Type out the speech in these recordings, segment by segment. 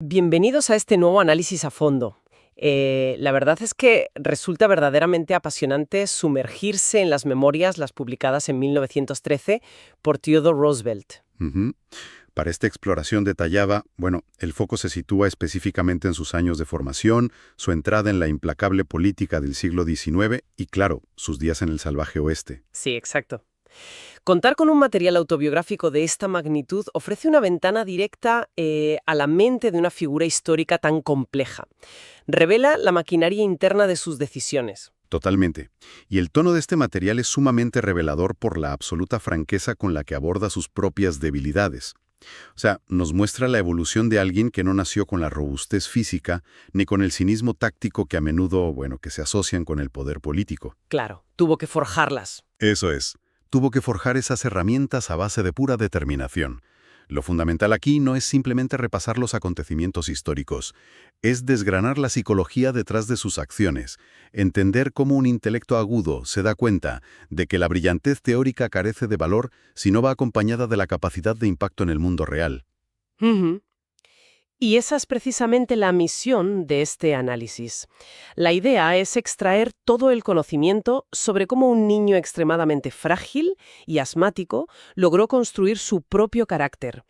Bienvenidos a este nuevo análisis a fondo. La verdad es que resulta verdaderamente apasionante sumergirse en las memorias, las publicadas en 1913 por Theodore Roosevelt. Ujú. Para esta exploración detallada, el foco se sitúa específicamente en sus años de formación, su entrada en la implacable política del siglo XIX y, claro, sus días en el salvaje oeste. Sí, exacto. Contar con un material autobiográfico de esta magnitud ofrece una ventana directa a la mente de una figura histórica tan compleja. Revela la maquinaria interna de sus decisiones. Totalmente. Y el tono de este material es sumamente revelador por la absoluta franqueza con la que aborda sus propias debilidades. O sea, nos muestra la evolución de alguien que no nació con la robustez física ni con el cinismo táctico que a menudo, que se asocian con el poder político. Claro, tuvo que forjarlas. Eso es. Tuvo que forjar esas herramientas a base de pura determinación. Lo fundamental aquí no es simplemente repasar los acontecimientos históricos, es desgranar la psicología detrás de sus acciones, entender cómo un intelecto agudo se da cuenta de que la brillantez teórica carece de valor si no va acompañada de la capacidad de impacto en el mundo real. Ujú. Y esa es precisamente la misión de este análisis. La idea es extraer todo el conocimiento sobre cómo un niño extremadamente frágil y asmático logró construir su propio carácter.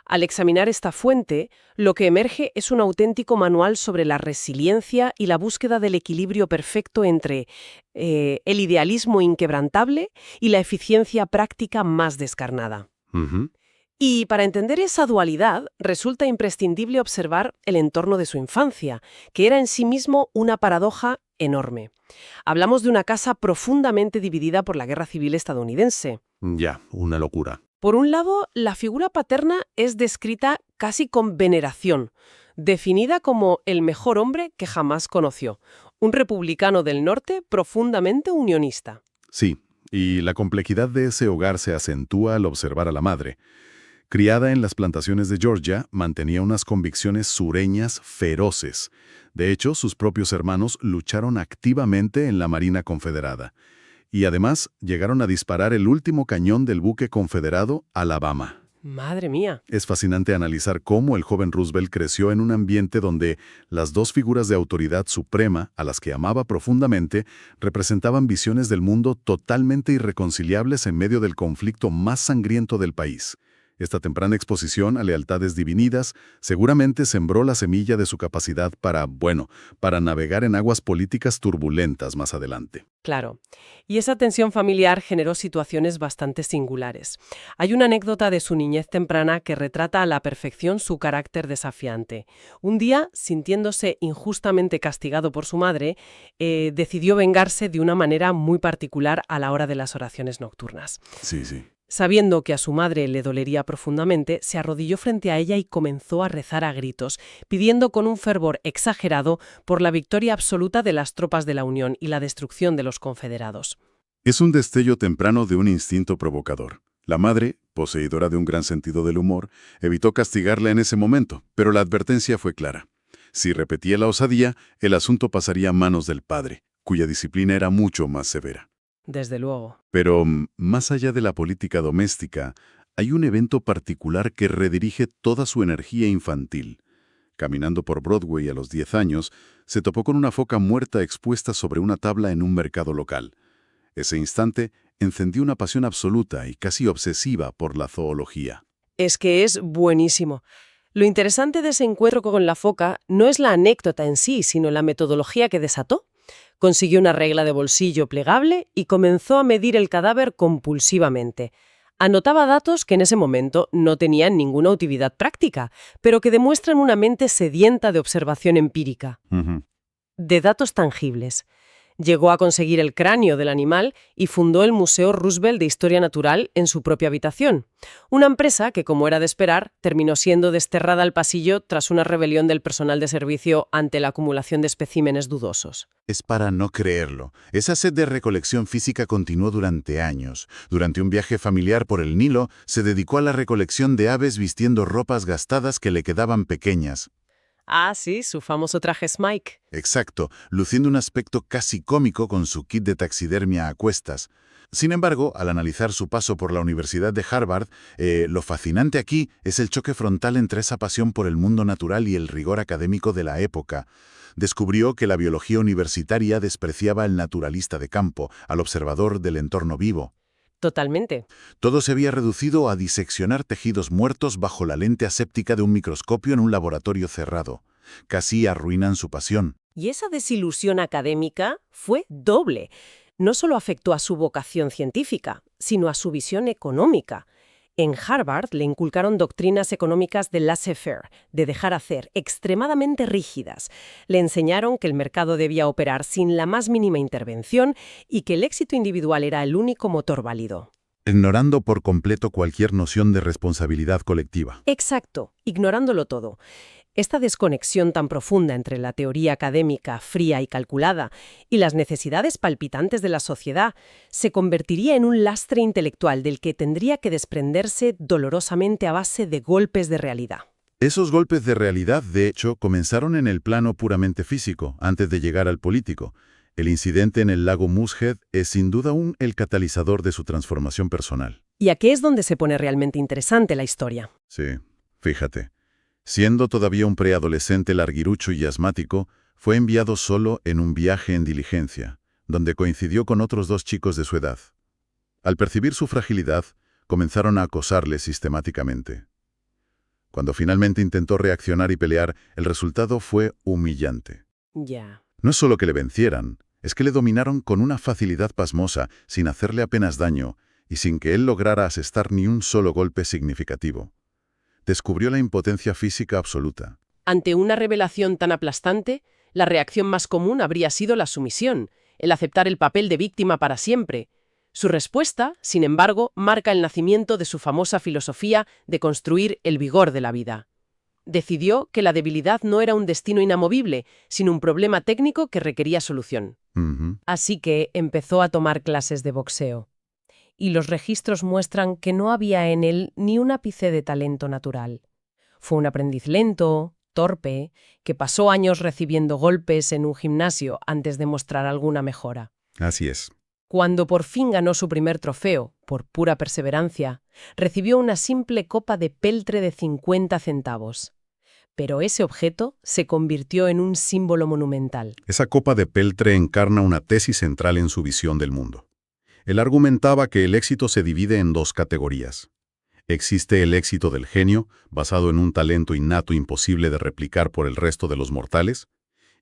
Al examinar esta fuente, lo que emerge es un auténtico manual sobre la resiliencia y la búsqueda del equilibrio perfecto entre el idealismo inquebrantable y la eficiencia práctica más descarnada. Ujú. Y para entender esa dualidad, resulta imprescindible observar el entorno de su infancia, que era en sí mismo una paradoja enorme. Hablamos de una casa profundamente dividida por la Guerra Civil estadounidense. Ya, una locura. Por un lado, la figura paterna es descrita casi con veneración, definida como el mejor hombre que jamás conoció, un republicano del norte profundamente unionista. Sí, y la complejidad de ese hogar se acentúa al observar a la madre. Criada en las plantaciones de Georgia, mantenía unas convicciones sureñas feroces. De hecho, sus propios hermanos lucharon activamente en la Marina Confederada. Y además, llegaron a disparar el último cañón del buque confederado Alabama. Madre mía. Es fascinante analizar cómo el joven Roosevelt creció en un ambiente donde las dos figuras de autoridad suprema, a las que amaba profundamente, representaban visiones del mundo totalmente irreconciliables en medio del conflicto más sangriento del país. Esta temprana exposición a lealtades divinidas seguramente sembró la semilla de su capacidad para navegar en aguas políticas turbulentas más adelante. Claro. Y esa tensión familiar generó situaciones bastante singulares. Hay una anécdota de su niñez temprana que retrata a la perfección su carácter desafiante. Un día, sintiéndose injustamente castigado por su madre, decidió vengarse de una manera muy particular a la hora de las oraciones nocturnas. Sí. Sabiendo que a su madre le dolería profundamente, se arrodilló frente a ella y comenzó a rezar a gritos, pidiendo con un fervor exagerado por la victoria absoluta de las tropas de la Unión y la destrucción de los confederados. Es un destello temprano de un instinto provocador. La madre, poseedora de un gran sentido del humor, evitó castigarla en ese momento, pero la advertencia fue clara. Si repetía la osadía, el asunto pasaría a manos del padre, cuya disciplina era mucho más severa. Desde luego. Pero, más allá de la política doméstica, hay un evento particular que redirige toda su energía infantil. Caminando por Broadway a los 10 años, se topó con una foca muerta expuesta sobre una tabla en un mercado local. Ese instante encendió una pasión absoluta y casi obsesiva por la zoología. Es que es buenísimo. Lo interesante de ese encuentro con la foca no es la anécdota en sí, sino la metodología que desató. Consiguió una regla de bolsillo plegable y comenzó a medir el cadáver compulsivamente. Anotaba datos que en ese momento no tenían ninguna utilidad práctica, pero que demuestran una mente sedienta de observación empírica, Ujú. de datos tangibles. Llegó a conseguir el cráneo del animal y fundó el Museo Roosevelt de Historia Natural en su propia habitación. Una empresa que, como era de esperar, terminó siendo desterrada al pasillo tras una rebelión del personal de servicio ante la acumulación de especímenes dudosos. Es para no creerlo. Esa sed de recolección física continuó durante años. Durante un viaje familiar por el Nilo, se dedicó a la recolección de aves vistiendo ropas gastadas que le quedaban pequeñas. Ah, sí, su famoso traje Smike. Exacto, luciendo un aspecto casi cómico con su kit de taxidermia a cuestas. Sin embargo, al analizar su paso por la Universidad de Harvard, lo fascinante aquí es el choque frontal entre esa pasión por el mundo natural y el rigor académico de la época. Descubrió que la biología universitaria despreciaba al naturalista de campo, al observador del entorno vivo. Totalmente. Todo se había reducido a diseccionar tejidos muertos bajo la lente aséptica de un microscopio en un laboratorio cerrado. Casi arruinan su pasión. Y esa desilusión académica fue doble. No solo afectó a su vocación científica, sino a su visión económica. En Harvard le inculcaron doctrinas económicas de laissez-faire, de dejar hacer, extremadamente rígidas. Le enseñaron que el mercado debía operar sin la más mínima intervención y que el éxito individual era el único motor válido. Ignorando por completo cualquier noción de responsabilidad colectiva. Exacto, ignorándolo todo. Esta desconexión tan profunda entre la teoría académica fría y calculada y las necesidades palpitantes de la sociedad se convertiría en un lastre intelectual del que tendría que desprenderse dolorosamente a base de golpes de realidad. Esos golpes de realidad, de hecho, comenzaron en el plano puramente físico, antes de llegar al político. El incidente en el lago Moosehead es sin duda el catalizador de su transformación personal. Y aquí es donde se pone realmente interesante la historia. Sí, fíjate. Siendo todavía un preadolescente larguirucho y asmático, fue enviado solo en un viaje en diligencia, donde coincidió con otros 2 chicos de su edad. Al percibir su fragilidad, comenzaron a acosarle sistemáticamente. Cuando finalmente intentó reaccionar y pelear, el resultado fue humillante. Ya. No es solo que le vencieran, es que le dominaron con una facilidad pasmosa, sin hacerle apenas daño, y sin que él lograra asestar ni un solo golpe significativo. Descubrió la impotencia física absoluta. Ante una revelación tan aplastante, la reacción más común habría sido la sumisión, el aceptar el papel de víctima para siempre. Su respuesta, sin embargo, marca el nacimiento de su famosa filosofía de construir el vigor de la vida. Decidió que la debilidad no era un destino inamovible, sino un problema técnico que requería solución. Así que empezó a tomar clases de boxeo. Y los registros muestran que no había en él ni un ápice de talento natural. Fue un aprendiz lento, torpe, que pasó años recibiendo golpes en un gimnasio antes de mostrar alguna mejora. Así es. Cuando por fin ganó su primer trofeo, por pura perseverancia, recibió una simple copa de peltre de 50 centavos. Pero ese objeto se convirtió en un símbolo monumental. Esa copa de peltre encarna una tesis central en su visión del mundo. Él argumentaba que el éxito se divide en 2 categorías. Existe el éxito del genio, basado en un talento innato imposible de replicar por el resto de los mortales,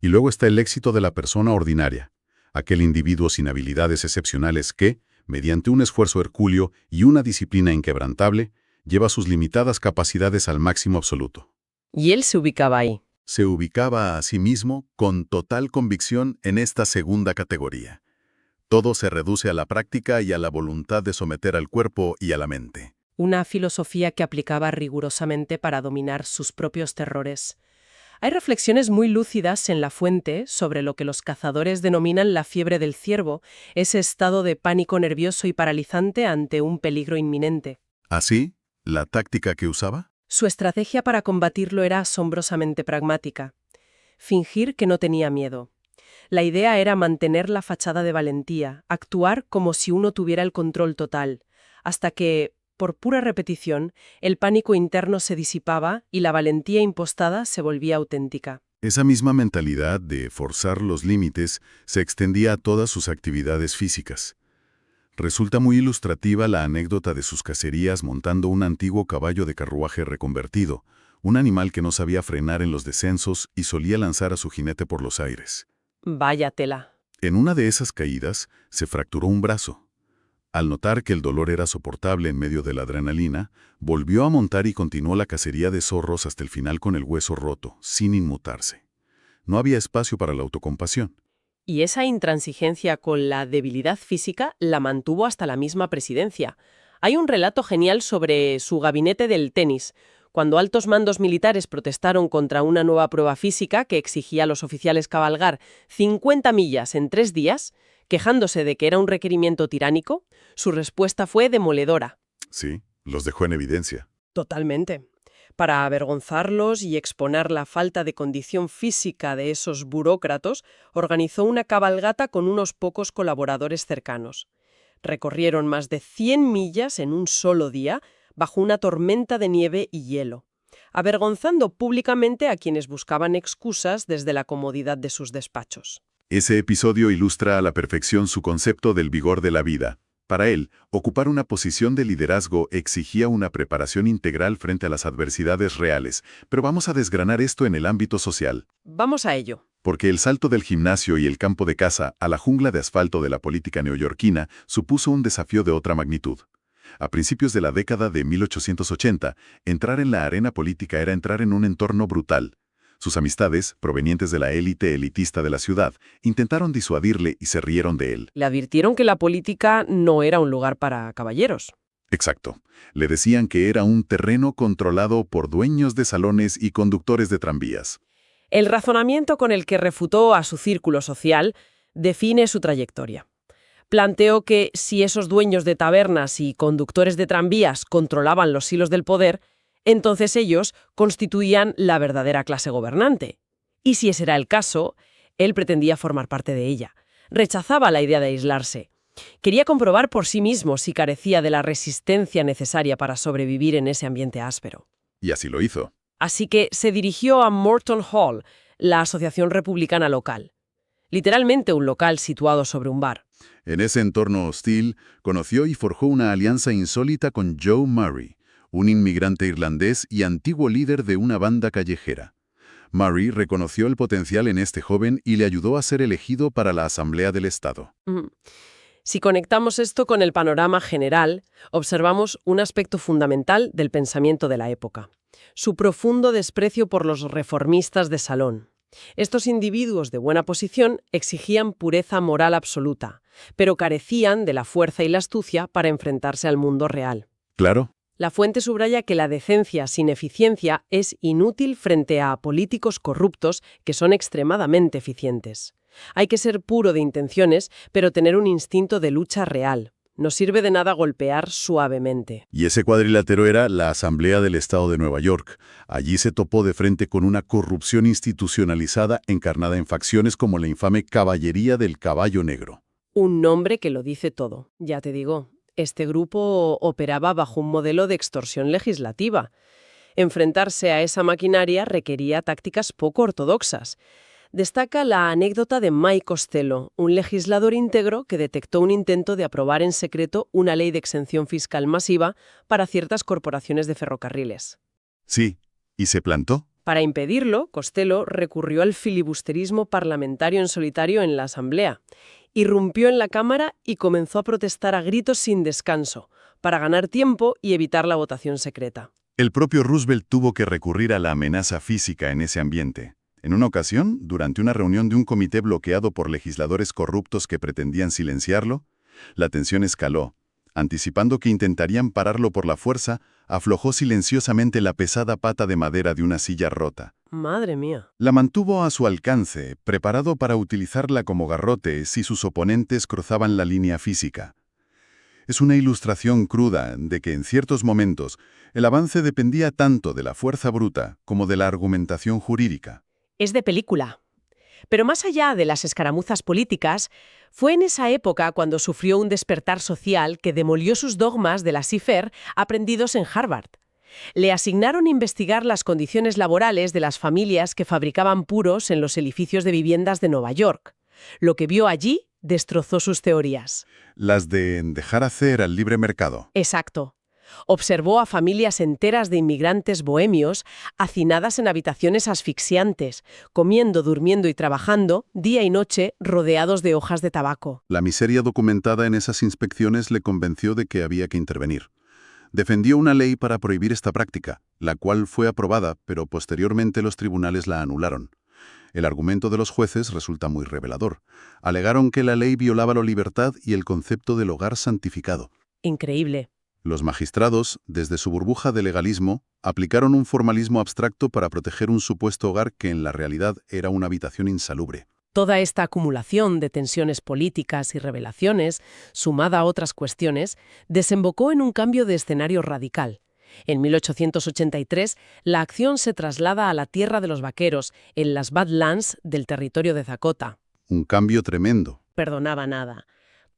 y luego está el éxito de la persona ordinaria, aquel individuo sin habilidades excepcionales que, mediante un esfuerzo hercúleo y una disciplina inquebrantable, lleva sus limitadas capacidades al máximo absoluto. Y él se ubicaba ahí. Se ubicaba a sí mismo con total convicción en esta segunda categoría. Todo se reduce a la práctica y a la voluntad de someter al cuerpo y a la mente. Una filosofía que aplicaba rigurosamente para dominar sus propios terrores. Hay reflexiones muy lúcidas en La Fuente sobre lo que los cazadores denominan la fiebre del ciervo, ese estado de pánico nervioso y paralizante ante un peligro inminente. ¿Así? ¿La táctica que usaba? Su estrategia para combatirlo era asombrosamente pragmática. Fingir que no tenía miedo. La idea era mantener la fachada de valentía, actuar como si uno tuviera el control total, hasta que, por pura repetición, el pánico interno se disipaba y la valentía impostada se volvía auténtica. Esa misma mentalidad de forzar los límites se extendía a todas sus actividades físicas. Resulta muy ilustrativa la anécdota de sus cacerías montando un antiguo caballo de carruaje reconvertido, un animal que no sabía frenar en los descensos y solía lanzar a su jinete por los aires. Vaya tela. En una de esas caídas se fracturó un brazo. Al notar que el dolor era soportable en medio de la adrenalina, volvió a montar y continuó la cacería de zorros hasta el final con el hueso roto, sin inmutarse. No había espacio para la autocompasión. Y esa intransigencia con la debilidad física la mantuvo hasta la misma presidencia. Hay un relato genial sobre su gabinete del tenis, cuando altos mandos militares protestaron contra una nueva prueba física que exigía a los oficiales cabalgar 50 millas en 3 días, quejándose de que era un requerimiento tiránico, su respuesta fue demoledora. Sí, los dejó en evidencia. Totalmente. Para avergonzarlos y exponer la falta de condición física de esos burócratas, organizó una cabalgata con unos pocos colaboradores cercanos. Recorrieron más de 100 millas en un solo día, bajo una tormenta de nieve y hielo, avergonzando públicamente a quienes buscaban excusas desde la comodidad de sus despachos. Ese episodio ilustra a la perfección su concepto del vigor de la vida. Para él, ocupar una posición de liderazgo exigía una preparación integral frente a las adversidades reales, pero vamos a desgranar esto en el ámbito social. Vamos a ello. Porque el salto del gimnasio y el campo de caza a la jungla de asfalto de la política neoyorquina supuso un desafío de otra magnitud. A principios de la década de 1880, entrar en la arena política era entrar en un entorno brutal. Sus amistades, provenientes de la élite elitista de la ciudad, intentaron disuadirle y se rieron de él. Le advirtieron que la política no era un lugar para caballeros. Exacto. Le decían que era un terreno controlado por dueños de salones y conductores de tranvías. El razonamiento con el que refutó a su círculo social define su trayectoria. Planteó que si esos dueños de tabernas y conductores de tranvías controlaban los hilos del poder, entonces ellos constituían la verdadera clase gobernante. Y si ese era el caso, él pretendía formar parte de ella. Rechazaba la idea de aislarse. Quería comprobar por sí mismo si carecía de la resistencia necesaria para sobrevivir en ese ambiente áspero. Y así lo hizo. Así que se dirigió a Morton Hall, la asociación republicana local. Literalmente un local situado sobre un bar. En ese entorno hostil, conoció y forjó una alianza insólita con Joe Murray, un inmigrante irlandés y antiguo líder de una banda callejera. Murray reconoció el potencial en este joven y le ayudó a ser elegido para la Asamblea del Estado. Si conectamos esto con el panorama general, observamos un aspecto fundamental del pensamiento de la época: su profundo desprecio por los reformistas de salón. Estos individuos de buena posición exigían pureza moral absoluta, pero carecían de la fuerza y la astucia para enfrentarse al mundo real. Claro. La fuente subraya que la decencia sin eficiencia es inútil frente a políticos corruptos que son extremadamente eficientes. Hay que ser puro de intenciones, pero tener un instinto de lucha real. No sirve de nada golpear suavemente. Y ese cuadrilátero era la Asamblea del Estado de Nueva York. Allí se topó de frente con una corrupción institucionalizada encarnada en facciones como la infame Caballería del Caballo Negro. Un nombre que lo dice todo, ya te digo. Este grupo operaba bajo un modelo de extorsión legislativa. Enfrentarse a esa maquinaria requería tácticas poco ortodoxas. Destaca la anécdota de Mike Costello, un legislador íntegro que detectó un intento de aprobar en secreto una ley de exención fiscal masiva para ciertas corporaciones de ferrocarriles. Sí, ¿y se plantó? Para impedirlo, Costello recurrió al filibusterismo parlamentario en solitario en la Asamblea. Irrumpió en la Cámara y comenzó a protestar a gritos sin descanso, para ganar tiempo y evitar la votación secreta. El propio Roosevelt tuvo que recurrir a la amenaza física en ese ambiente. En una ocasión, durante una reunión de un comité bloqueado por legisladores corruptos que pretendían silenciarlo, la tensión escaló. Anticipando que intentarían pararlo por la fuerza, aflojó silenciosamente la pesada pata de madera de una silla rota. ¡Madre mía! La mantuvo a su alcance, preparado para utilizarla como garrote si sus oponentes cruzaban la línea física. Es una ilustración cruda de que en ciertos momentos el avance dependía tanto de la fuerza bruta como de la argumentación jurídica. Es de película. Pero más allá de las escaramuzas políticas, fue en esa época cuando sufrió un despertar social que demolió sus dogmas de la laissez-faire aprendidos en Harvard. Le asignaron investigar las condiciones laborales de las familias que fabricaban puros en los edificios de viviendas de Nueva York. Lo que vio allí destrozó sus teorías. Las de dejar hacer al libre mercado. Exacto. Observó a familias enteras de inmigrantes bohemios hacinadas en habitaciones asfixiantes, comiendo, durmiendo y trabajando día y noche rodeados de hojas de tabaco. La miseria documentada en esas inspecciones le convenció de que había que intervenir. Defendió una ley para prohibir esta práctica, la cual fue aprobada, pero posteriormente los tribunales la anularon. El argumento de los jueces resulta muy revelador. Alegaron que la ley violaba la libertad y el concepto del hogar santificado. Increíble. Los magistrados, desde su burbuja de legalismo, aplicaron un formalismo abstracto para proteger un supuesto hogar que en la realidad era una habitación insalubre. Toda esta acumulación de tensiones políticas y revelaciones, sumada a otras cuestiones, desembocó en un cambio de escenario radical. En 1883, la acción se traslada a la tierra de los vaqueros, en las Badlands del territorio de Dakota. Un cambio tremendo. Perdonaba nada.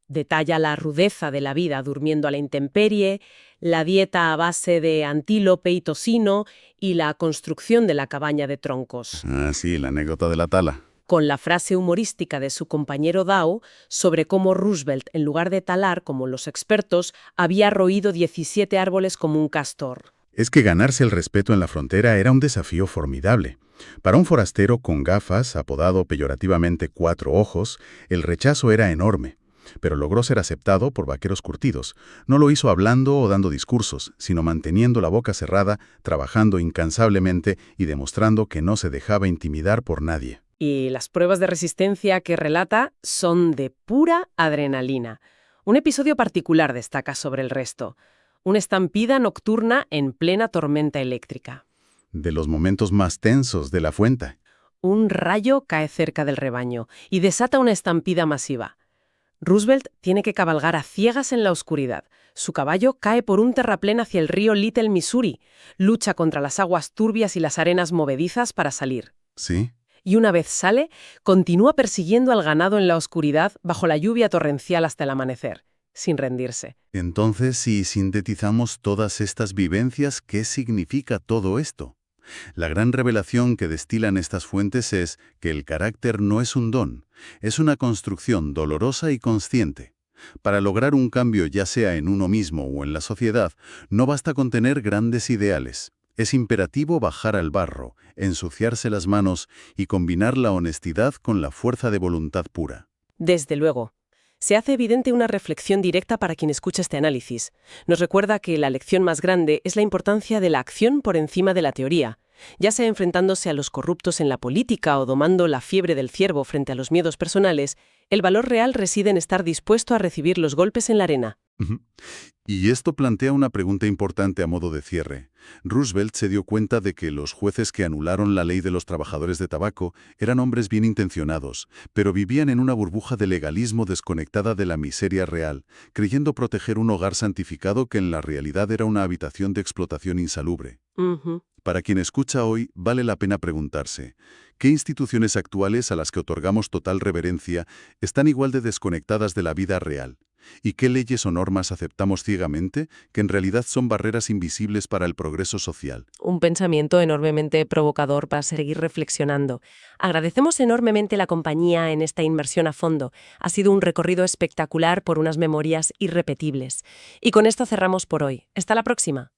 Detalla la rudeza de la vida durmiendo a la intemperie, la dieta a base de antílope y tocino y la construcción de la cabaña de troncos. Ah, sí, la anécdota de la tala. Con la frase humorística de su compañero Dow sobre cómo Roosevelt, en lugar de talar como los expertos, había roído 17 árboles como un castor. Es que ganarse el respeto en la frontera era un desafío formidable. Para un forastero con gafas, apodado peyorativamente Cuatro Ojos, el rechazo era enorme. Pero logró ser aceptado por vaqueros curtidos. No lo hizo hablando o dando discursos, sino manteniendo la boca cerrada, trabajando incansablemente y demostrando que no se dejaba intimidar por nadie. Y las pruebas de resistencia que relata son de pura adrenalina. Un episodio particular destaca sobre el resto. Una estampida nocturna en plena tormenta eléctrica. De los momentos más tensos de la fuente. Un rayo cae cerca del rebaño y desata una estampida masiva. Roosevelt tiene que cabalgar a ciegas en la oscuridad. Su caballo cae por un terraplén hacia el río Little Missouri. Lucha contra las aguas turbias y las arenas movedizas para salir. ¿Sí? Y una vez sale, continúa persiguiendo al ganado en la oscuridad bajo la lluvia torrencial hasta el amanecer, sin rendirse. Entonces, si sintetizamos todas estas vivencias, ¿qué significa todo esto? La gran revelación que destilan estas fuentes es que el carácter no es un don, es una construcción dolorosa y consciente. Para lograr un cambio ya sea en uno mismo o en la sociedad, no basta con tener grandes ideales. Es imperativo bajar al barro, ensuciarse las manos y combinar la honestidad con la fuerza de voluntad pura. Desde luego. Se hace evidente una reflexión directa para quien escucha este análisis. Nos recuerda que la lección más grande es la importancia de la acción por encima de la teoría. Ya sea enfrentándose a los corruptos en la política o domando la fiebre del ciervo frente a los miedos personales, el valor real reside en estar dispuesto a recibir los golpes en la arena. Y esto plantea una pregunta importante a modo de cierre. Roosevelt se dio cuenta de que los jueces que anularon la ley de los trabajadores de tabaco eran hombres bien intencionados, pero vivían en una burbuja de legalismo desconectada de la miseria real, creyendo proteger un hogar santificado que en la realidad era una habitación de explotación insalubre. Para quien escucha hoy, vale la pena preguntarse, ¿qué instituciones actuales a las que otorgamos total reverencia están igual de desconectadas de la vida real? ¿Y qué leyes o normas aceptamos ciegamente que en realidad son barreras invisibles para el progreso social? Un pensamiento enormemente provocador para seguir reflexionando. Agradecemos enormemente la compañía en esta inmersión a fondo. Ha sido un recorrido espectacular por unas memorias irrepetibles. Y con esto cerramos por hoy. Hasta la próxima.